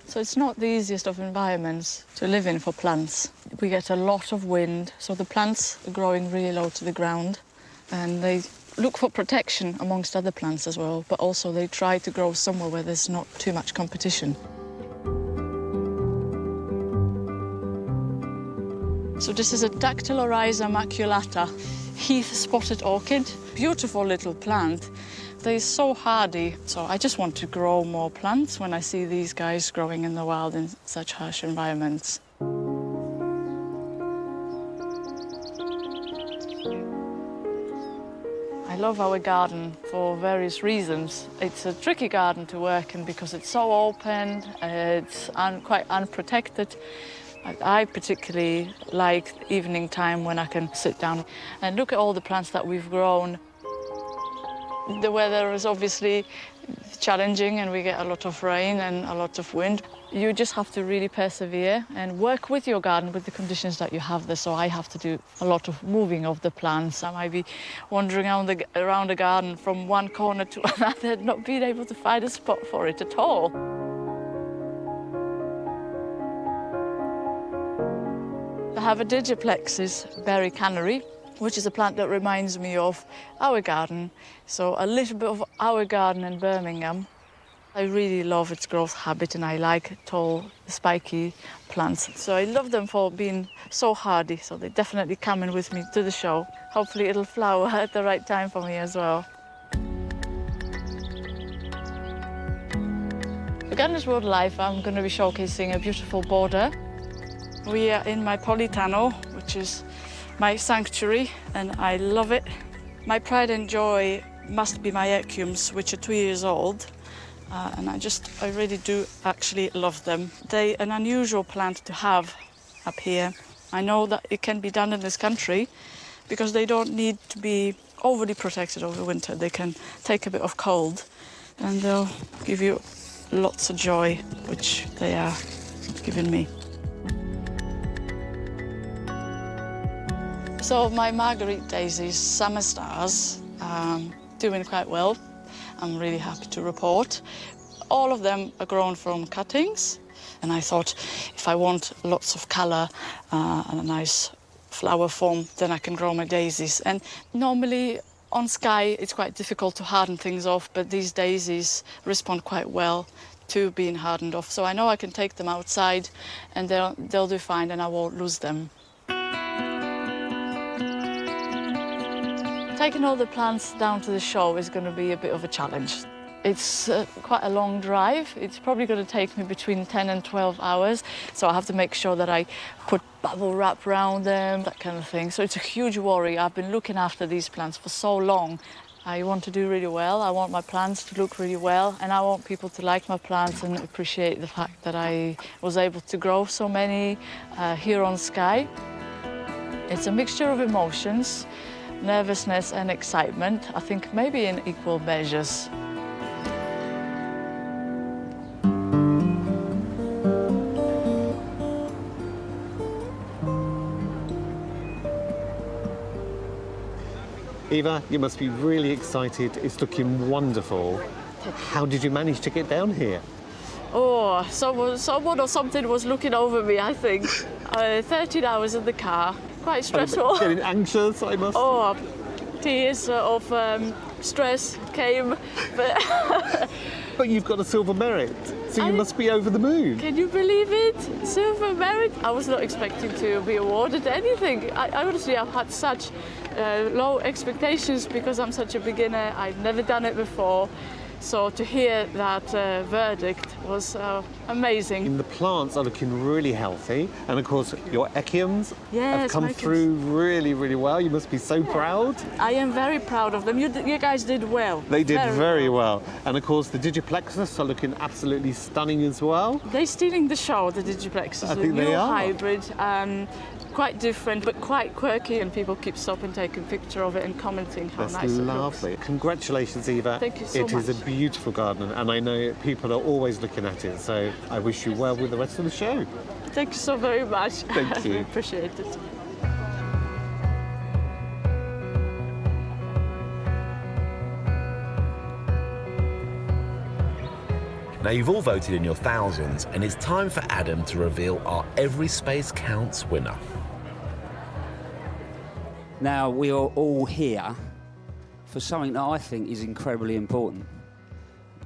S20: So it's not the easiest of environments to live in for plants. We get a lot of wind, so the plants are growing really low to the ground, and they look for protection amongst other plants as well, but also they try to grow somewhere where there's not too much competition. So this is a Dactylorhiza maculata, heath-spotted orchid. Beautiful little plant. They're so hardy, so I just want to grow more plants when I see these guys growing in the wild in such harsh environments. I love our garden for various reasons. It's a tricky garden to work in because it's so open, it's quite unprotected. I particularly like evening time when I can sit down and look at all the plants that we've grown. The weather is obviously challenging and we get a lot of rain and a lot of wind. You just have to really persevere and work with your garden with the conditions that you have there. So I have to do a lot of moving of the plants. I might be wandering around the garden from one corner to another, not being able to find a spot for it at all. I have a Digiplexis berry canary, which is a plant that reminds me of our garden. So a little bit of our garden in Birmingham. I really love its growth habit and I like tall, spiky plants. So I love them for being so hardy. So they're definitely coming with me to the show. Hopefully it'll flower at the right time for me as well. For Gardeners World Life, I'm going to be showcasing a beautiful border. We are in my polytunnel, which is my sanctuary, and I love it. My pride and joy must be my echiums, which are 2 years old, and I really do actually love them. They're an unusual plant to have up here. I know that it can be done in this country because they don't need to be overly protected over winter. They can take a bit of cold, and they'll give you lots of joy, which they are giving me. So my Marguerite daisies, summer stars, doing quite well. I'm really happy to report. All of them are grown from cuttings, and I thought if I want lots of colour and a nice flower form, then I can grow my daisies. And normally on Skye it's quite difficult to harden things off, but these daisies respond quite well to being hardened off. So I know I can take them outside and they'll do fine and I won't lose them. Taking all the plants down to the show is going to be a bit of a challenge. It's quite a long drive. It's probably going to take me between 10 and 12 hours. So I have to make sure that I put bubble wrap around them, that kind of thing. So it's a huge worry. I've been looking after these plants for so long. I want to do really well. I want my plants to look really well, and I want people to like my plants and appreciate the fact that I was able to grow so many here on Skye. It's a mixture of emotions. Nervousness and excitement, I think maybe in equal measures.
S19: Eva, you must be really excited. It's looking wonderful. How did you manage to get down here?
S20: Oh, someone or something was looking over me, I think. 13 hours in the car. Quite stressful.
S19: Getting anxious, I must.
S20: Oh, tears of stress came, but...
S19: But you've got a silver merit, so you must be over the moon.
S20: Can you believe it? Silver merit? I was not expecting to be awarded anything. I honestly, I've had such low expectations because I'm such a beginner. I've never done it before. So to hear that verdict was amazing.
S19: And the plants are looking really healthy, and of course your echiums have come
S20: my
S19: through really, really well. You must be so proud.
S20: I am very proud of them. You guys did well.
S19: They did very well. And of course the Digiplexis are looking absolutely stunning as well.
S20: They're stealing the show, the Digiplexis.
S19: I think
S20: new
S19: they are.
S20: Hybrid. Quite different, but quite quirky, and people keep stopping, taking a picture of it and commenting how nice it looks.
S19: That's lovely. Congratulations, Eva.
S20: Thank you so much.
S19: It is a beautiful garden, and I know people are always looking at it, so I wish you well with the rest of the show.
S20: Thank you so very much.
S19: Thank you.
S20: Appreciate it.
S21: Now you've all voted in your thousands, and it's time for Adam to reveal our Every Space Counts winner.
S14: Now, we are all here for something that I think is incredibly important.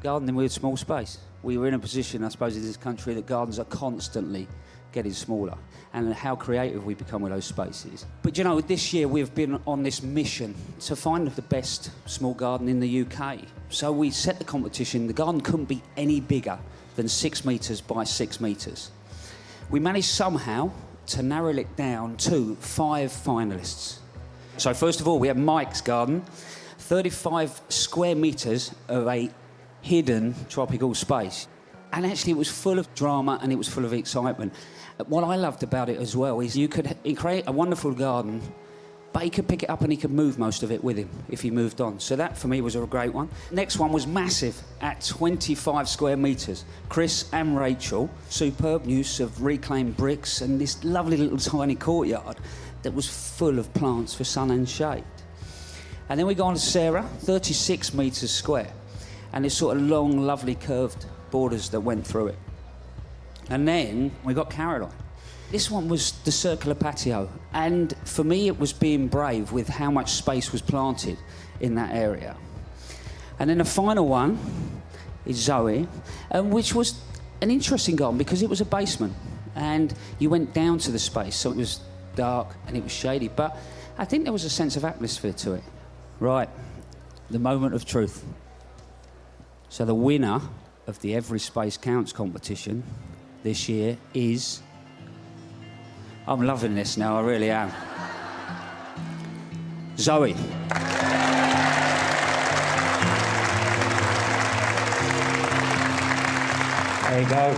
S14: Gardening with small space. We are in a position, I suppose, in this country that gardens are constantly
S9: getting smaller, and how creative we become with those spaces. But you know, this year we've been on this mission to find the best small garden in the UK. So we set the competition. The garden couldn't be any bigger than 6 metres by 6 metres. We managed somehow to narrow it down to 5 finalists. So first of all, we have Mike's garden, 35 square metres of a hidden tropical space. And actually it was full of drama and it was full of excitement. What I loved about it as well is you could create a wonderful garden, but he could pick it up and he could move most of it with him if he moved on. So that, for me, was a great one. Next one was massive at 25 square metres. Chris and Rachel, superb use of reclaimed bricks and this lovely little tiny courtyard that was full of plants for sun and shade. And then we go on to Sarah, 36 metres square, and this sort of long, lovely curved borders that went through it. And then we got Caroline. This one was the circular patio, and for me it was being brave with how much space was planted in that area. And then the final one is Zoe, which was an interesting garden because it was a basement and you went down to the space, so it was dark and it was shady, but I think there was a sense of atmosphere to it. Right, the moment of truth. So the winner of the Every Space Counts competition this year is... I'm loving this now, I really am. Zoe. There you go.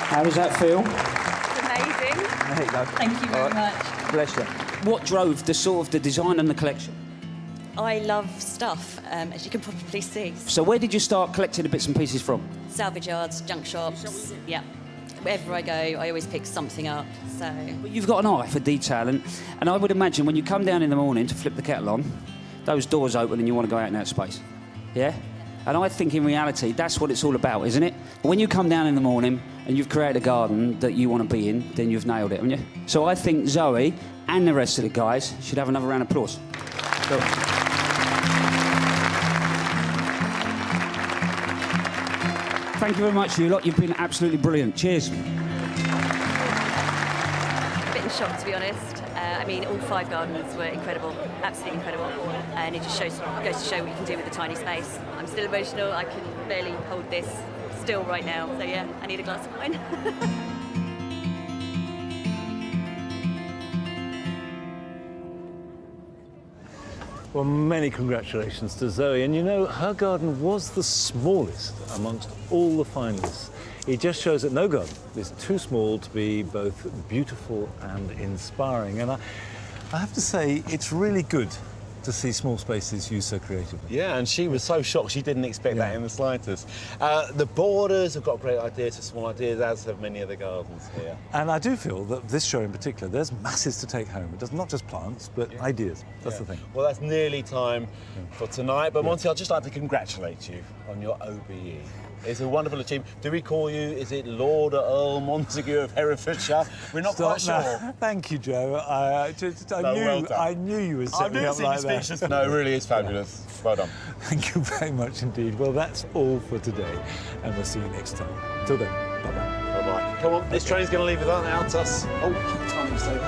S9: How does that feel?
S3: Amazing.
S9: There you go.
S3: Thank you very much.
S9: Bless you. What drove the sort of the design and the collection?
S3: I love stuff, as you can probably see.
S9: So where did you start collecting the bits and pieces from?
S3: Salvage yards, junk shops, yeah. Wherever I go, I always pick something up, so...
S9: But you've got an eye for detail, and I would imagine when you come down in the morning to flip the kettle on, those doors open and you want to go out in that space, yeah? And I think in reality, that's what it's all about, isn't it? When you come down in the morning and you've created a garden that you want to be in, then you've nailed it, haven't you? So I think Zoe and the rest of the guys should have another round of applause. Go. Thank you very much, you lot. You've been absolutely brilliant. Cheers.
S3: A bit in shock, to be honest. I mean, all 5 gardens were incredible, absolutely incredible. And it just goes to show what you can do with a tiny space. I'm still emotional. I can barely hold this still right now. So, yeah, I need a glass of wine.
S1: Well, many congratulations to Zoe. And you know, her garden was the smallest amongst all the finalists. It just shows that no garden is too small to be both beautiful and inspiring. And I have to say, it's really good to see small spaces used so creatively.
S17: Yeah, and she was so shocked. She didn't expect that in the slightest. The borders have got great ideas for small ideas, as have many other gardens here.
S1: And I do feel that this show in particular, there's masses to take home. It does not just plants, but ideas. That's the thing.
S17: Well, that's nearly time for tonight. But Monty, I'd just like to congratulate you on your OBE. It's a wonderful achievement. Do we call you, is it Lord or Earl Montague of Herefordshire? We're not quite sure.
S1: Thank you, Joe. I knew you would set me up like that.
S17: No, it really is fabulous. Well done.
S1: Thank you very much indeed. Well, that's all for today, and we'll see you next time. Till then, bye-bye.
S17: Bye-bye. Come on, this train's going to leave without us. Oh, time to say.